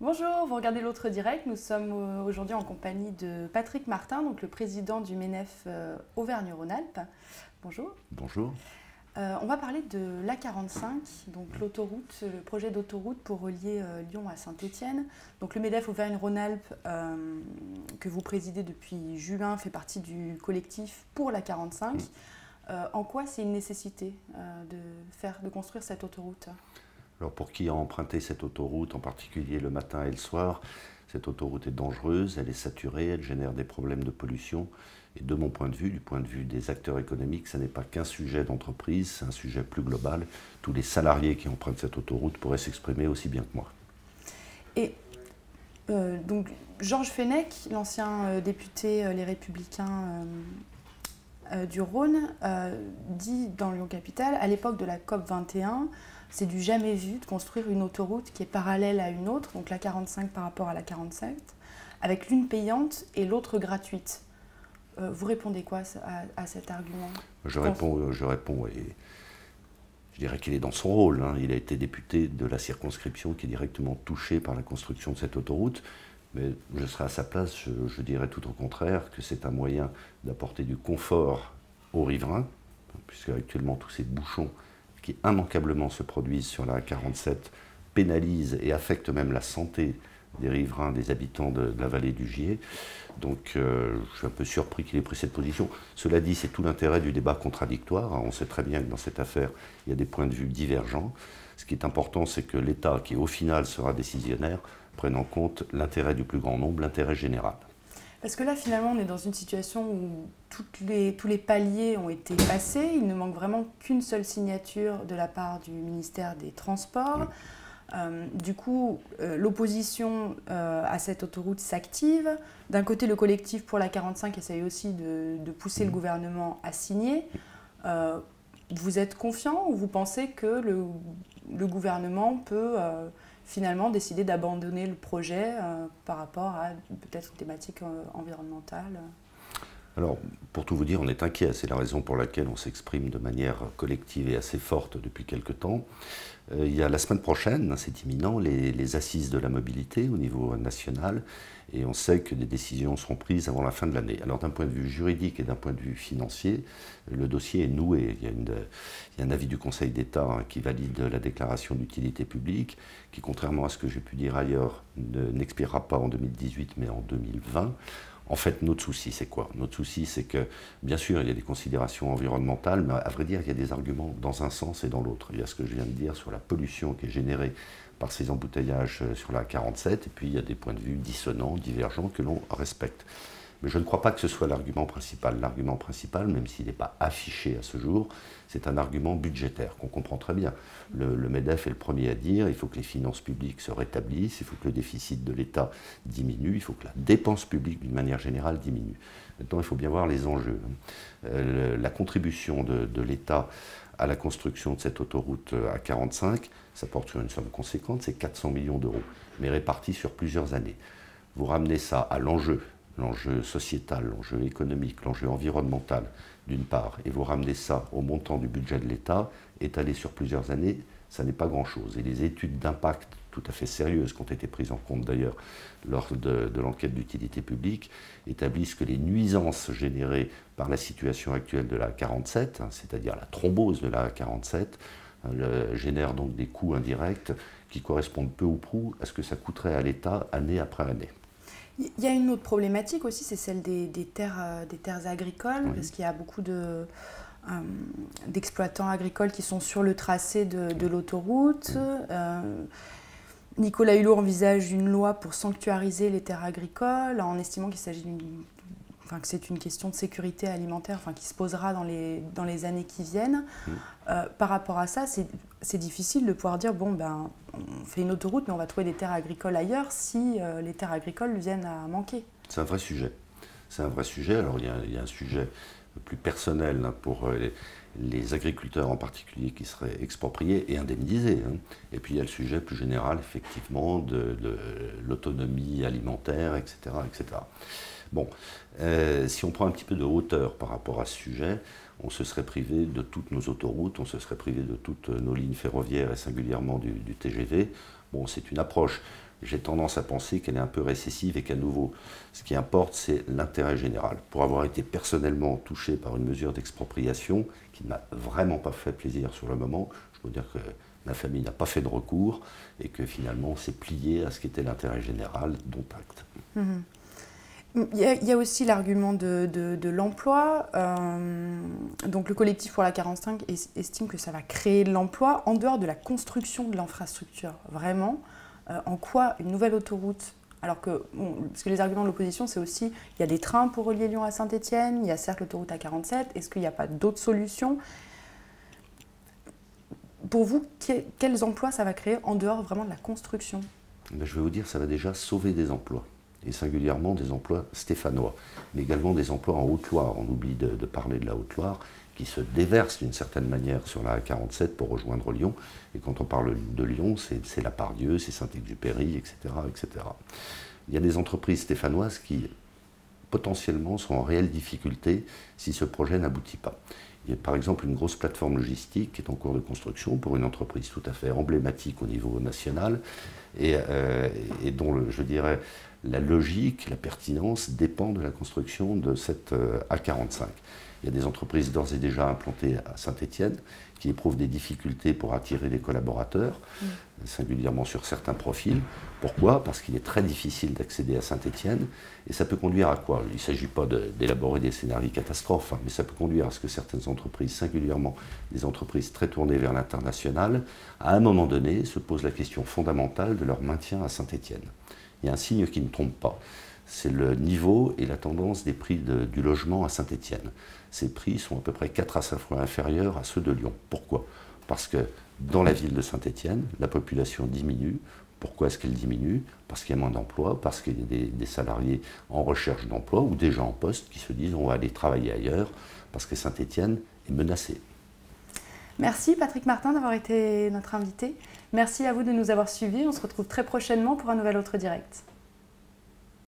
Bonjour, vous regardez l'autre direct. Nous sommes aujourd'hui en compagnie de Patrick Martin, donc le président du MENEF Auvergne-Rhône-Alpes. Bonjour. Bonjour. On va parler de l'A45, donc l'autoroute, le projet d'autoroute pour relier Lyon à Saint-Étienne. Donc le MEDEF Auvergne-Rhône-Alpes, que vous présidez depuis juin, fait partie du collectif pour l'A45. En quoi c'est une nécessité de construire cette autoroute ? Alors pour qui a emprunté cette autoroute, en particulier le matin et le soir, cette autoroute est dangereuse, elle est saturée, elle génère des problèmes de pollution. Et de mon point de vue, du point de vue des acteurs économiques, ce n'est pas qu'un sujet d'entreprise, c'est un sujet plus global. Tous les salariés qui empruntent cette autoroute pourraient s'exprimer aussi bien que moi. Et donc Georges Fenech, l'ancien député Les Républicains du Rhône, dit dans Lyon Capitale, à l'époque de la COP 21, c'est du jamais vu de construire une autoroute qui est parallèle à une autre, donc la 45 par rapport à la 47, avec l'une payante et l'autre gratuite. Vous répondez quoi à cet argument ? Je réponds et je dirais qu'il est dans son rôle. Il a été député de la circonscription qui est directement touchée par la construction de cette autoroute. Mais je serais à sa place, je dirais tout au contraire, que c'est un moyen d'apporter du confort aux riverains, puisque actuellement tous ces bouchons qui immanquablement se produisent sur la 47 pénalisent et affectent même la santé des riverains, des habitants de la vallée du Gier. Donc je suis un peu surpris qu'il ait pris cette position. Cela dit, c'est tout l'intérêt du débat contradictoire. On sait très bien que dans cette affaire, il y a des points de vue divergents. Ce qui est important, c'est que l'État, qui au final sera décisionnaire, prenne en compte l'intérêt du plus grand nombre, l'intérêt général. Parce que là, finalement, on est dans une situation où tous les paliers ont été passés. Il ne manque vraiment qu'une seule signature de la part du ministère des Transports. Du coup, l'opposition à cette autoroute s'active. D'un côté, le collectif pour la 45 essaye aussi de pousser le gouvernement à signer. Vous êtes confiant ou vous pensez que le gouvernement peut finalement décider d'abandonner le projet par rapport à peut-être une thématique environnementale ? Alors, pour tout vous dire, on est inquiet. C'est la raison pour laquelle on s'exprime de manière collective et assez forte depuis quelque temps. Il y a la semaine prochaine, c'est imminent, les assises de la mobilité au niveau national. Et on sait que des décisions seront prises avant la fin de l'année. Alors d'un point de vue juridique et d'un point de vue financier, le dossier est noué. Il y a un avis du Conseil d'État qui valide la déclaration d'utilité publique, qui, contrairement à ce que j'ai pu dire ailleurs, n'expirera pas en 2018 mais en 2020. En fait, notre souci, c'est quoi ? Notre souci, c'est que, bien sûr, il y a des considérations environnementales, mais à vrai dire, il y a des arguments dans un sens et dans l'autre. Il y a ce que je viens de dire sur la pollution qui est générée par ces embouteillages sur la 47, et puis il y a des points de vue dissonants, divergents, que l'on respecte. Mais je ne crois pas que ce soit l'argument principal. L'argument principal, même s'il n'est pas affiché à ce jour, c'est un argument budgétaire qu'on comprend très bien. Le MEDEF est le premier à dire il faut que les finances publiques se rétablissent, il faut que le déficit de l'État diminue, il faut que la dépense publique d'une manière générale diminue. Maintenant, il faut bien voir les enjeux. La contribution de l'État à la construction de cette autoroute A45, ça porte sur une somme conséquente, c'est 400 millions d'euros, mais répartis sur plusieurs années. Vous ramenez ça à l'enjeu sociétal, l'enjeu économique, l'enjeu environnemental d'une part, et vous ramenez ça au montant du budget de l'État, étalé sur plusieurs années, ça n'est pas grand-chose. Et les études d'impact tout à fait sérieuses, qui ont été prises en compte d'ailleurs lors de l'enquête d'utilité publique, établissent que les nuisances générées par la situation actuelle de la 47, c'est-à-dire la thrombose de la 47, génèrent donc des coûts indirects qui correspondent peu ou prou à ce que ça coûterait à l'État année après année. Il y a une autre problématique aussi, c'est celle des terres agricoles, Oui. parce qu'il y a beaucoup d'exploitants agricoles qui sont sur le tracé de l'autoroute. Nicolas Hulot envisage une loi pour sanctuariser les terres agricoles, en estimant qu'il s'agit que c'est une question de sécurité alimentaire qui se posera dans les années qui viennent. Par rapport à ça, c'est difficile de pouvoir dire on fait une autoroute, mais on va trouver des terres agricoles ailleurs si les terres agricoles viennent à manquer. C'est un vrai sujet. C'est un vrai sujet. Alors il y a un sujet plus personnel pour les agriculteurs en particulier qui seraient expropriés et indemnisés. Et puis il y a le sujet plus général, effectivement, de l'autonomie alimentaire, etc., etc. Bon, si on prend un petit peu de hauteur par rapport à ce sujet, on se serait privé de toutes nos autoroutes, on se serait privé de toutes nos lignes ferroviaires et singulièrement du TGV. Bon, c'est une approche. j'ai tendance à penser qu'elle est un peu récessive et qu'à nouveau, ce qui importe, c'est l'intérêt général. Pour avoir été personnellement touché par une mesure d'expropriation qui ne m'a vraiment pas fait plaisir sur le moment, je peux dire que ma famille n'a pas fait de recours et que finalement, on s'est plié à ce qu'était l'intérêt général, dont acte. Il y a aussi l'argument de l'emploi. Donc le collectif pour la 45 estime que ça va créer de l'emploi en dehors de la construction de l'infrastructure. Vraiment, en quoi une nouvelle autoroute, alors que, parce que les arguments de l'opposition, c'est aussi, il y a des trains pour relier Lyon à Saint-Étienne, il y a certes l'autoroute A47, est-ce qu'il n'y a pas d'autres solutions? Pour vous, quels emplois ça va créer en dehors vraiment de la construction? Je vais vous dire, ça va déjà sauver des emplois, et singulièrement des emplois stéphanois, mais également des emplois en Haute-Loire. On oublie de parler de la Haute-Loire, qui se déverse d'une certaine manière sur la A47 pour rejoindre Lyon. Et quand on parle de Lyon, c'est la Pardieu, c'est Saint-Exupéry, etc., etc. Il y a des entreprises stéphanoises qui, potentiellement, sont en réelle difficulté si ce projet n'aboutit pas. Il y a par exemple une grosse plateforme logistique qui est en cours de construction pour une entreprise tout à fait emblématique au niveau national et dont, je dirais, la logique, la pertinence dépend de la construction de cette A45. Il y a des entreprises d'ores et déjà implantées à Saint-Étienne qui éprouvent des difficultés pour attirer des collaborateurs, singulièrement sur certains profils. Pourquoi? Parce qu'il est très difficile d'accéder à Saint-Étienne et ça peut conduire à quoi? Il ne s'agit pas d'élaborer des scénarios catastrophes, mais ça peut conduire à ce que certaines entreprises, singulièrement des entreprises très tournées vers l'international, à un moment donné se posent la question fondamentale de leur maintien à Saint-Étienne. Il y a un signe qui ne trompe pas, c'est le niveau et la tendance des prix du logement à Saint-Étienne. Ces prix sont à peu près 4 à 5 fois inférieurs à ceux de Lyon. Pourquoi? Parce que dans la ville de Saint-Étienne, la population diminue. Pourquoi est-ce qu'elle diminue? Parce qu'il y a moins d'emplois, parce qu'il y a des salariés en recherche d'emploi ou des gens en poste qui se disent on va aller travailler ailleurs parce que Saint-Étienne est menacée. Merci Patrick Martin d'avoir été notre invité. Merci à vous de nous avoir suivis. On se retrouve très prochainement pour un nouvel Autre Direct.